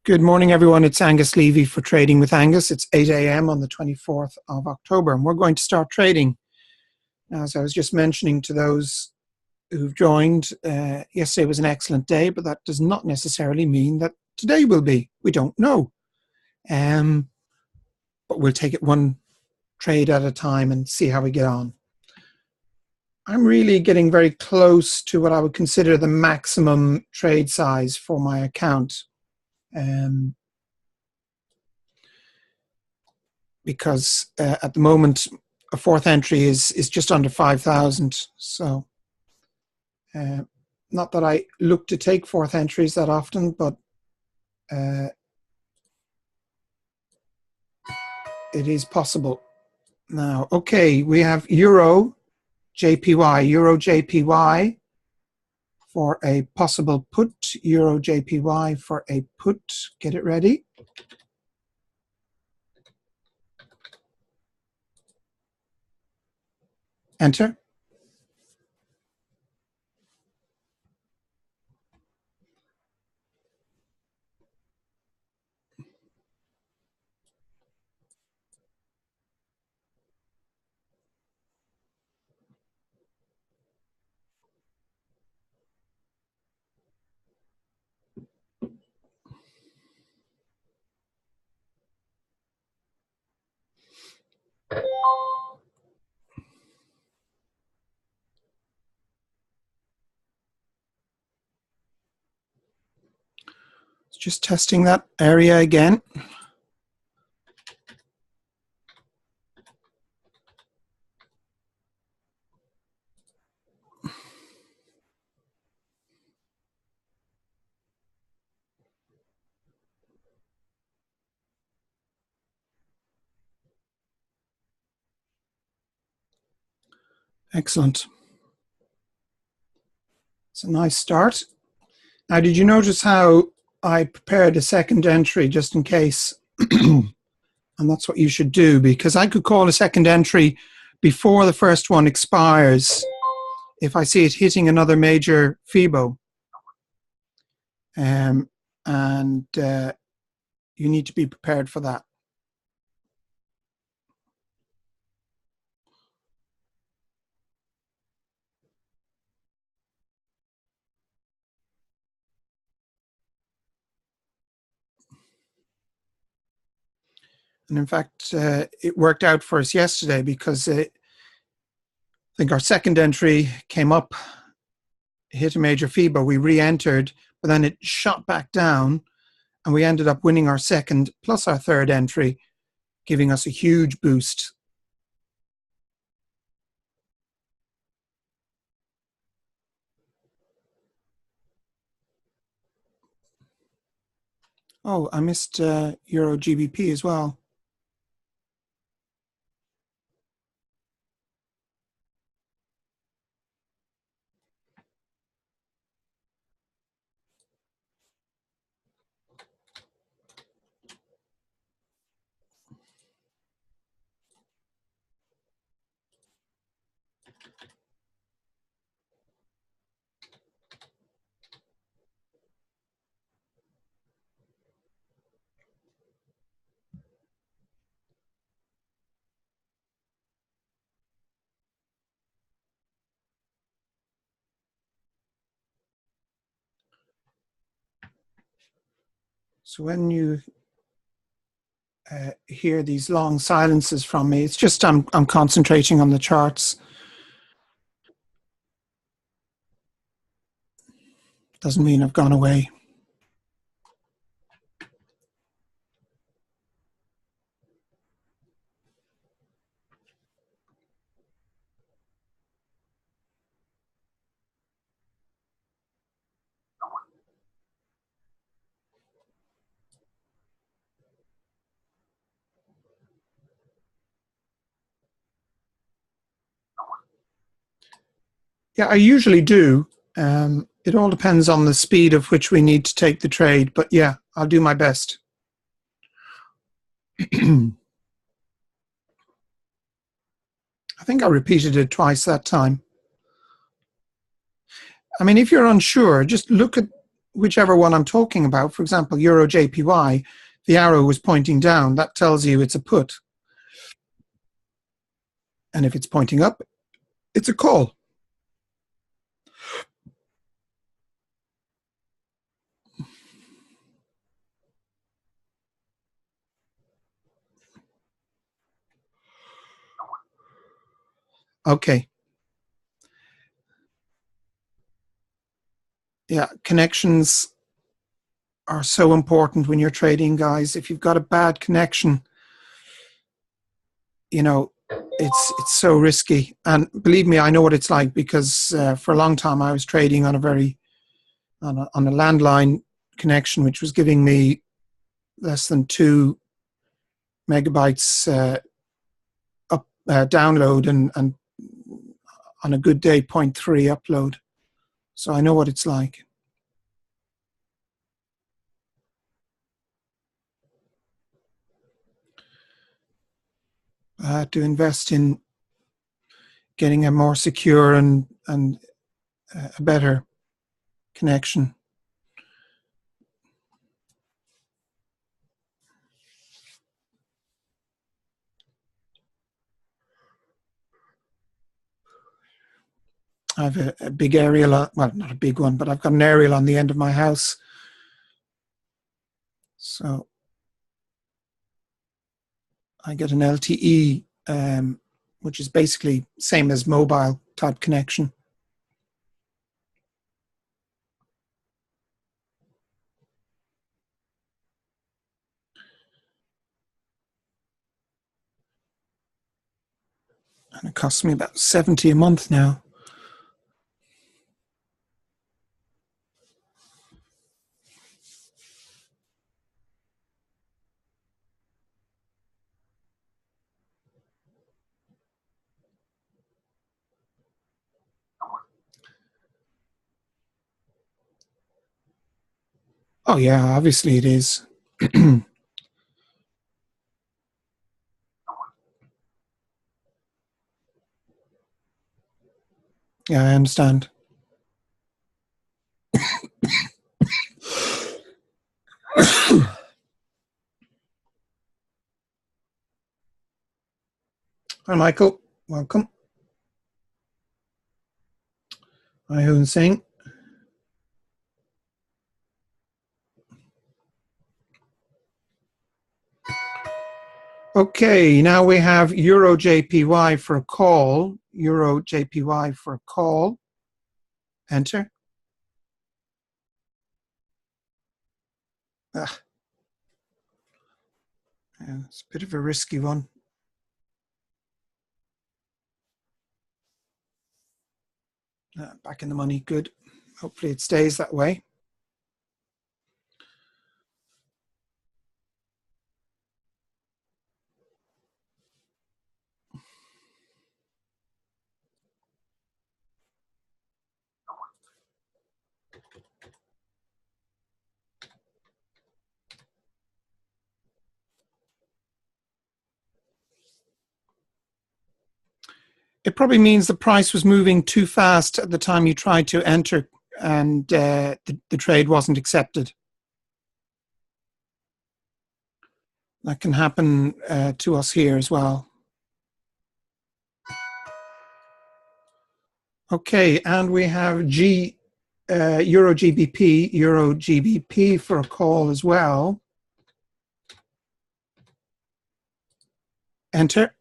Good morning, everyone. It's Angus Levy for Trading with Angus. It's 8 a.m. on the 24th of October, and we're going to start trading. Now, as I was just mentioning to those who've joined, yesterday was an excellent day, but that does not necessarily mean that today will be. We don't know. But we'll take it one trade at a time and see how we get on. I'm really getting very close to what I would consider the maximum trade size for my account. Because at the moment a fourth entry is just under 5,000. So not that I look to take fourth entries that often, but it is possible. Now, okay, we have Euro JPY for a possible put, Euro JPY for a put. Get it ready. Enter. Just testing that area again. Excellent. It's a nice start. Now, did you notice how I prepared a second entry just in case? And that's what you should do, because I could call a second entry before the first one expires if I see it hitting another major FIBO. And you need to be prepared for that. And in fact, it worked out for us yesterday because I think our second entry came up, hit a major FIBO, we re-entered, but then it shot back down and we ended up winning our second plus our third entry, giving us a huge boost. Oh, I missed Euro GBP as well. So when you hear these long silences from me, it's just I'm concentrating on the charts. Doesn't mean I've gone away. Yeah, I usually do. It all depends on the speed of which we need to take the trade, but yeah, I'll do my best. I think I repeated it twice that time. I mean, if you're unsure, just look at whichever one I'm talking about, for example, Euro JPY, the arrow was pointing down. That tells you it's a put. And if it's pointing up, it's a call. Okay. Yeah, connections are so important when you're trading, guys. If you've got a bad connection, you know, it's so risky. And believe me, I know what it's like, because for a long time I was trading on a landline connection, which was giving me less than 2 megabytes download, and on a good day 0.3 upload. So I know what it's like. I had to invest in getting a more secure and a better connection. I have a big aerial, well, not a big one, but I've got an aerial on the end of my house. So I get an LTE, which is basically same as mobile type connection. And it costs me about 70 a month now. Oh yeah, obviously it is. Yeah, I understand. Hi, Michael. Welcome. Hi, Hoon Singh. Okay, now we have Euro JPY for a call. Euro JPY for a call. Enter. Ah, yeah, it's a bit of a risky one. Back in the money, good. Hopefully it stays that way. It probably means the price was moving too fast at the time you tried to enter, and the trade wasn't accepted. That can happen to us here as well. Okay, and we have Euro GBP for a call as well. Enter.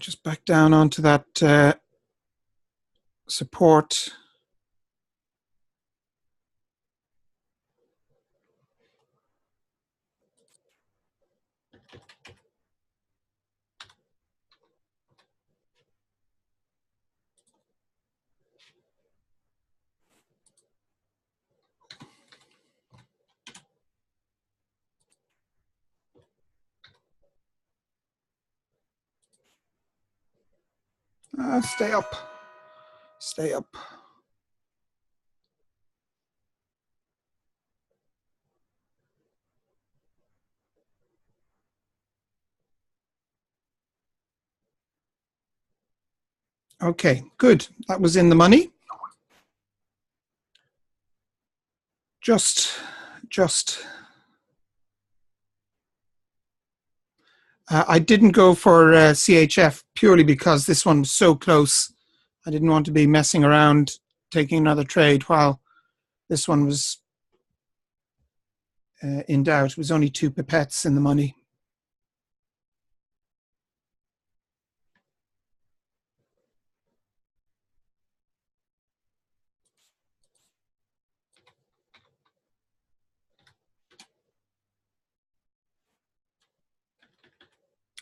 Just back down onto that support. Stay up. Stay up. Okay, good. That was in the money. Just. I didn't go for CHF purely because this one was so close. I didn't want to be messing around taking another trade while this one was in doubt. It was only 2 pipettes in the money.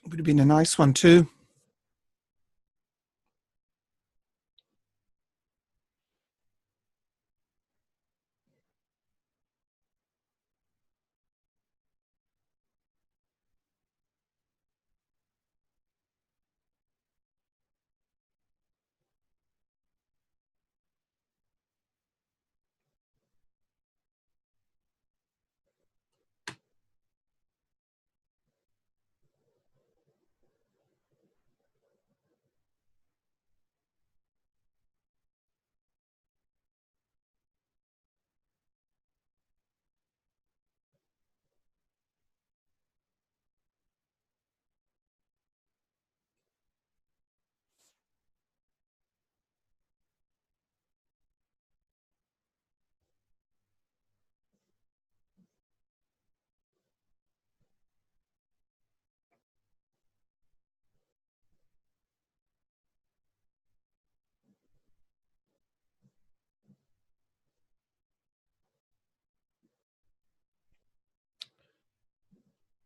It would have been a nice one too.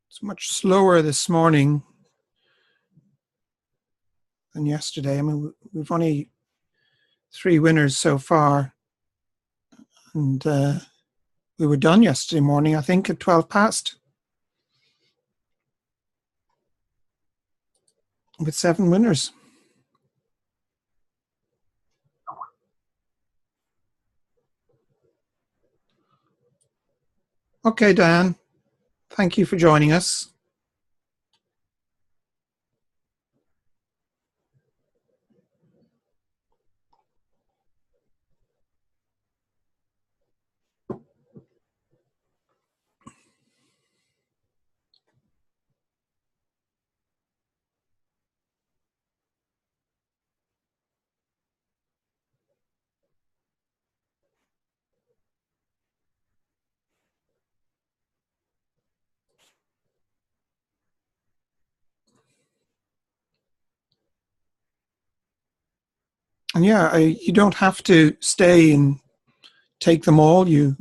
It's much slower this morning than yesterday. I mean, we've only 3 winners so far, and we were done yesterday morning, I think, at 12 past with 7 winners. Okay, Diane, thank you for joining us. And yeah, you don't have to stay and take them all. You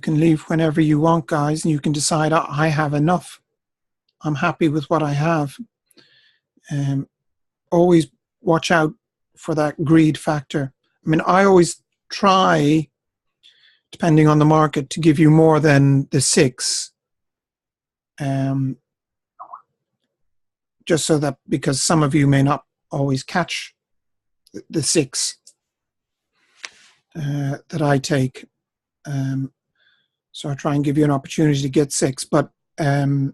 can leave whenever you want, guys, and you can decide, oh, I have enough. I'm happy with what I have. Always watch out for that greed factor. I mean, I always try, depending on the market, to give you more than the 6. Just so that, because some of you may not always catch the 6 that I take. So I try and give you an opportunity to get 6. But as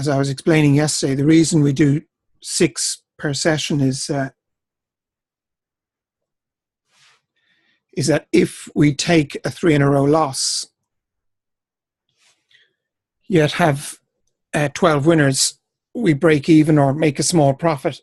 I was explaining yesterday, the reason we do 6 per session is that if we take a 3 in a row loss, yet have 12 winners, we break even or make a small profit.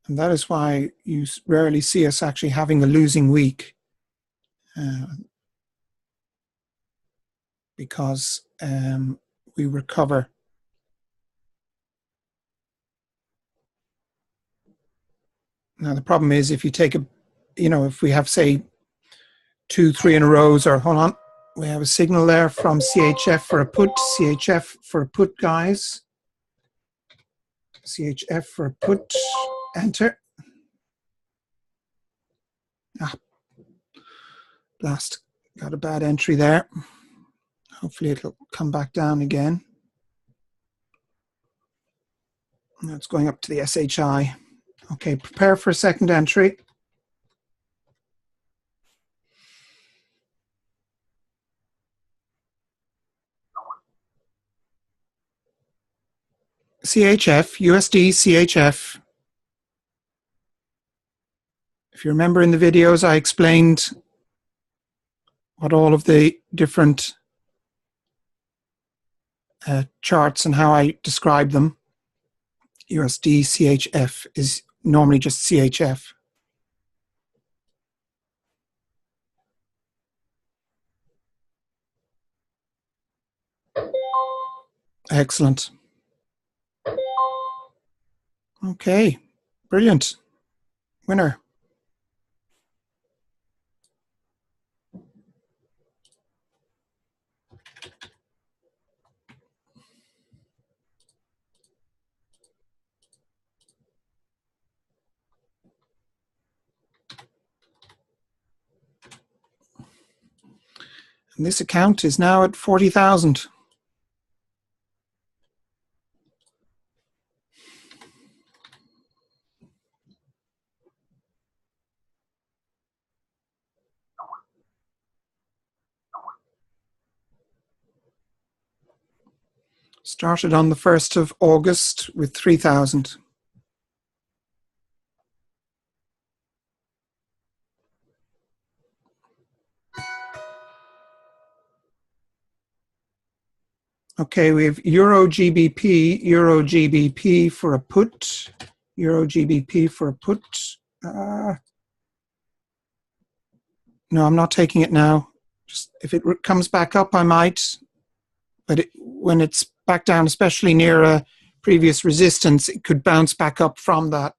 And that is why you rarely see us actually having a losing week, because we recover. Now, the problem is if you take if we have, say, 2, 3 in a row, or hold on, we have a signal there from CHF for a put. CHF for a put, guys. CHF for a put. Enter. Blast. Got a bad entry there. Hopefully it'll come back down again. Now it's going up to the SHI. Okay, prepare for a second entry. CHF, USD CHF. If you remember in the videos, I explained what all of the different charts and how I describe them. USD CHF is normally just CHF. Excellent. Okay, brilliant. Winner. And this account is now at 40,000. Started on the 1st of August with 3,000. Okay, we have Euro GBP for a put, Euro GBP for a put. No, I'm not taking it now. Just if it comes back up, I might. But when it's back down, especially near a previous resistance, it could bounce back up from that.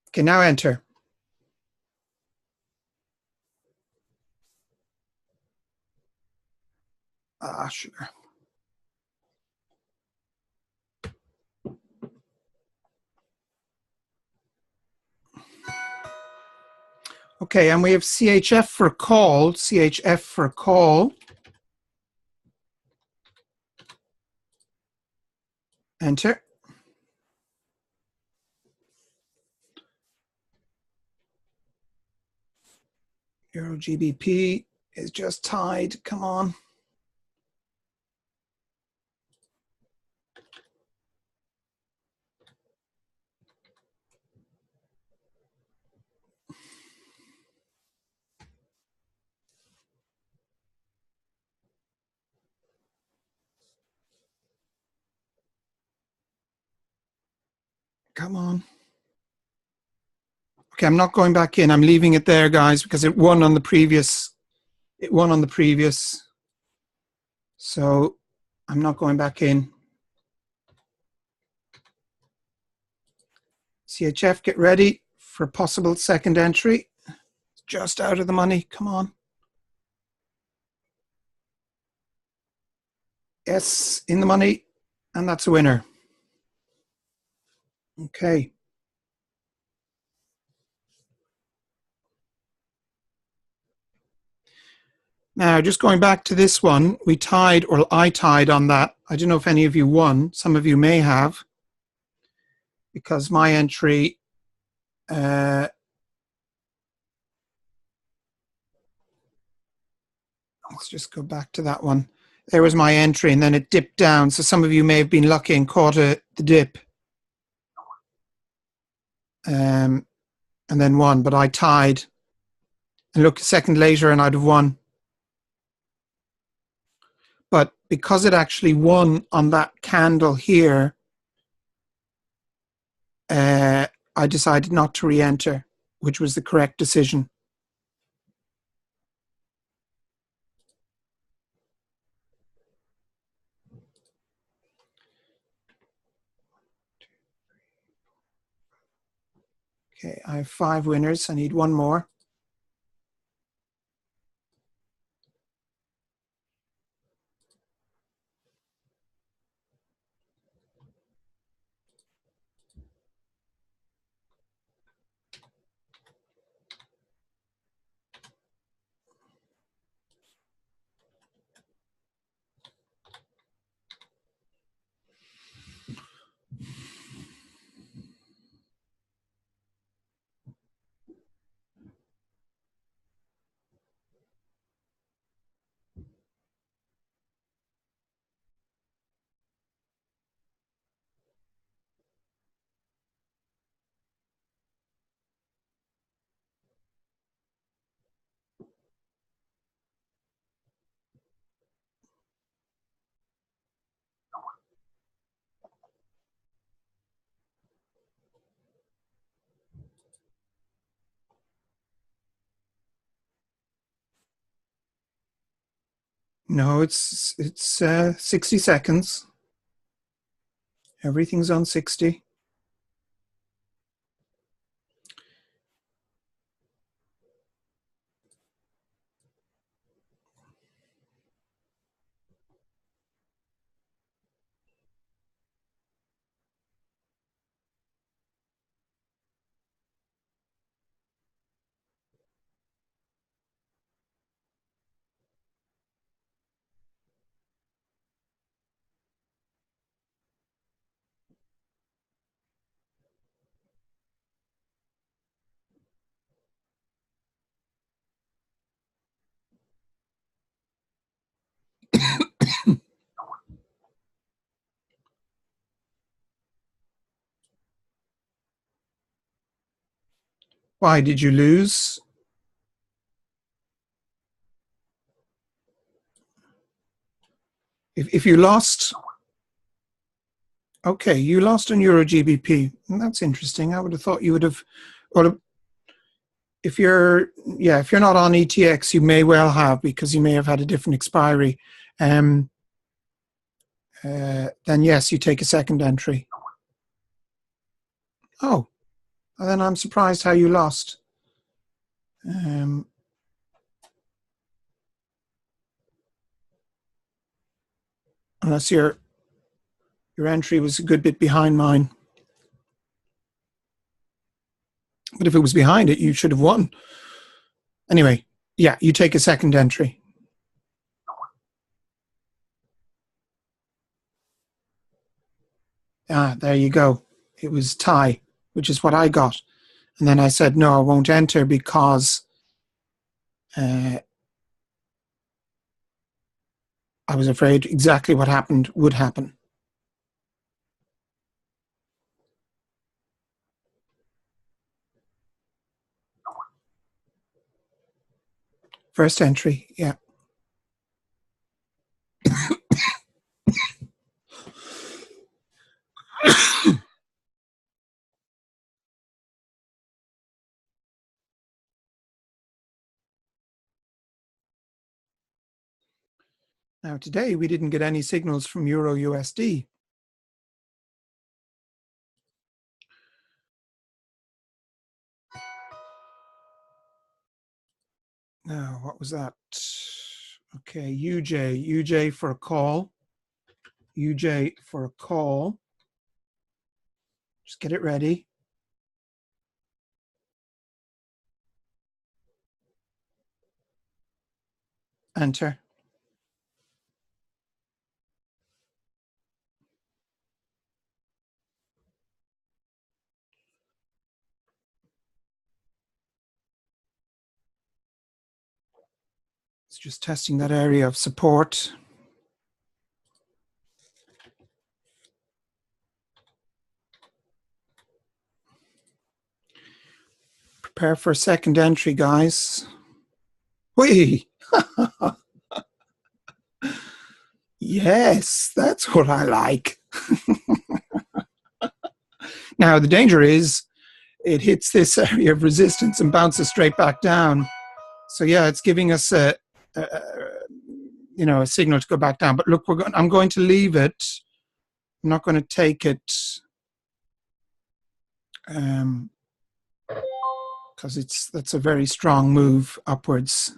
Okay, now enter. Sure. Okay, and we have CHF for call, CHF for call. Enter. Euro GBP is just tied. Come on. Come on. Okay, I'm not going back in. I'm leaving it there, guys, because it won on the previous. It won on the previous. So I'm not going back in. CHF, get ready for possible second entry. Just out of the money. Come on. Yes, in the money. And that's a winner. Okay. Now, just going back to this one, we tied, or I tied on that. I don't know if any of you won. Some of you may have, because my entry, let's just go back to that one. There was my entry, and then it dipped down. So some of you may have been lucky and caught the dip. And then won, but I tied. And look, a second later, and I'd have won. But because it actually won on that candle here, I decided not to re-enter, which was the correct decision. Okay, I have 5 winners. I need one more. No, it's 60 seconds. Everything's on 60. Why did you lose? If you lost, okay, you lost on Euro GBP. That's interesting. I would have thought you would have. Well, if you're not on ETX, you may well have, because you may have had a different expiry. Then yes, you take a second entry. Oh, well, then I'm surprised how you lost. Unless your entry was a good bit behind mine. But if it was behind it, you should have won. Anyway, yeah, you take a second entry. Ah, there you go. It was tie, which is what I got. And then I said, no, I won't enter because I was afraid exactly what happened would happen. First entry, yeah. Now today we didn't get any signals from Euro USD. Now, what was that? Okay, UJ for a call. UJ for a call. Just get it ready. Enter. It's just testing that area of support. Prepare for a second entry, guys. Whee! Yes, that's what I like. Now, the danger is it hits this area of resistance and bounces straight back down. So yeah, it's giving us a signal to go back down. But look, I'm going to leave it. I'm not going to take it. because that's a very strong move upwards.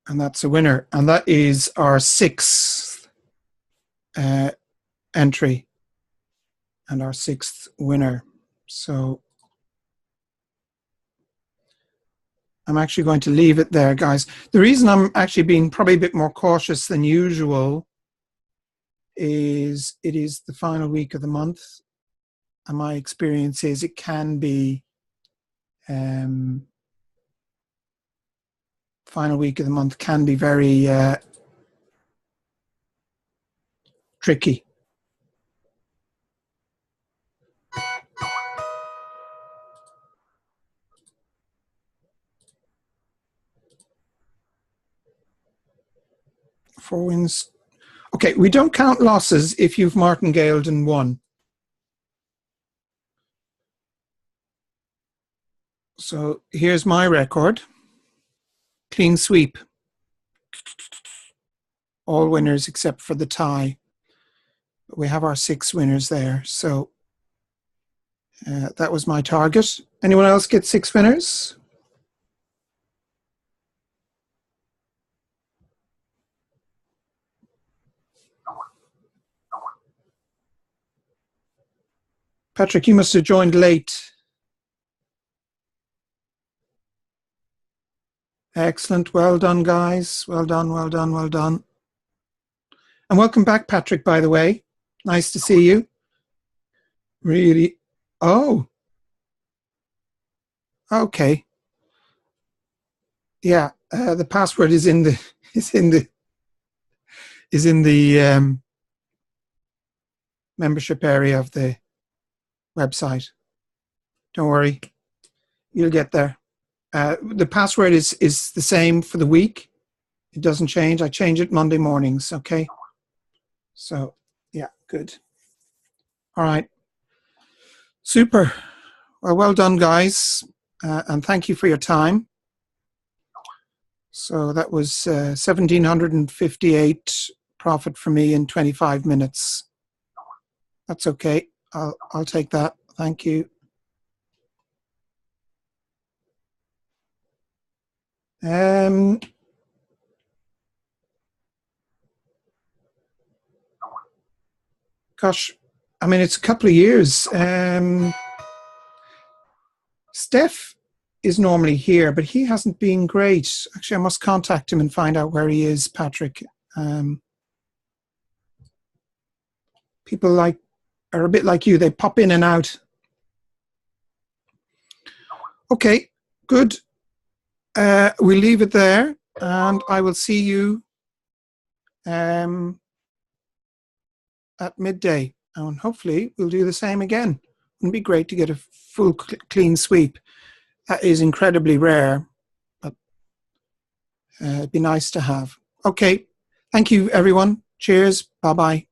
And that's a winner. And that is our 6th entry and our 6th winner. So I'm actually going to leave it there, guys. The reason I'm actually being probably a bit more cautious than usual is it is the final week of the month. And my experience is it can be final week of the month can be very tricky. Four wins. Okay, we don't count losses if you've martingaled and won. So here's my record. Clean sweep. All winners except for the tie. We have our 6 winners there. So that was my target. Anyone else get 6 winners? Patrick, you must have joined late. Excellent. Well done, guys. Well done, well done, well done. And welcome back, Patrick, by the way. Nice to see you. Really? Oh. Okay. Yeah, the password is in the membership area of the website. Don't worry, you'll get there. The password is the same for the week. It doesn't change. I change it Monday mornings. Okay. So yeah, good. All right. Super. Well done, guys, and thank you for your time. So that was 1,758 profit for me in 25 minutes. That's okay. I'll take that. Thank you. Gosh, I mean, it's a couple of years. Steph is normally here, but he hasn't been great. Actually, I must contact him and find out where he is, Patrick. People are a bit like you. They pop in and out. Okay, good. We'll leave it there, and I will see you at midday. And hopefully we'll do the same again. It'd be great to get a full clean sweep. That is incredibly rare, but it'd be nice to have. Okay, thank you, everyone. Cheers. Bye-bye.